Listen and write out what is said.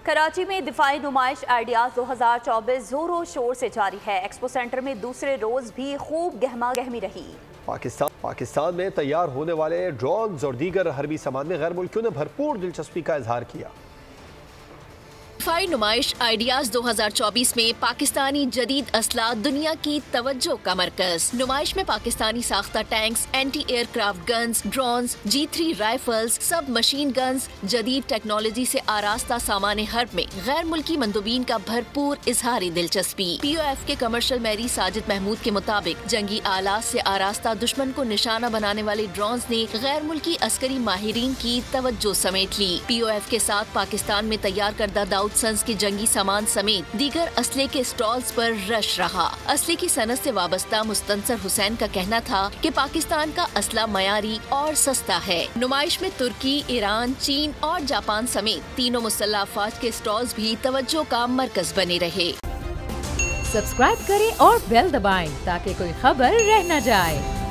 कराची में दिफाई नुमाइश आइडियाज 2024 जोरों शोर से जारी है। एक्सपो सेंटर में दूसरे रोज भी खूब गहमा गहमी रही। पाकिस्तान में तैयार होने वाले ड्रोन्स और दीगर हरबी सामान में गैर मुल्कियों ने भरपूर दिलचस्पी का इजहार किया। दिफाई नुमाइश आइडियाज 2024 में पाकिस्तानी जदीद असला दुनिया की तवज्जो का मरकज। नुमाइश में पाकिस्तानी साख्ता tanks, anti aircraft guns, drones, G3 rifles, sub machine guns, जदीद टेक्नोलॉजी से आरास्ता सामान हर्ब में गैर मुल्की मंदूबीन का भरपूर इजहारी दिलचस्पी। POF के कमर्शियल मैरी साजिद महमूद के मुताबिक जंगी आलात से आरास्ता दुश्मन को निशाना बनाने वाले ड्रोन्स ने गैर मुल्की अस्करी माहिरीन की तवज्जो समेट ली। POF के साथ पाकिस्तान में तैयार करदा दाऊद सन्स के जंगी सामान समेत दीगर असले के स्टॉल्स पर रश रहा। असले की सनत से वाबस्ता मुस्तंसर हुसैन का कहना था कि पाकिस्तान का असला मयारी और सस्ता है। नुमाइश में तुर्की, ईरान, चीन और जापान समेत तीनों मुसल्लह अफवाज के स्टॉल्स भी तवज्जो का मरकज बने रहे। सब्सक्राइब करें और बेल दबाएं ताकि कोई खबर रह न जाए।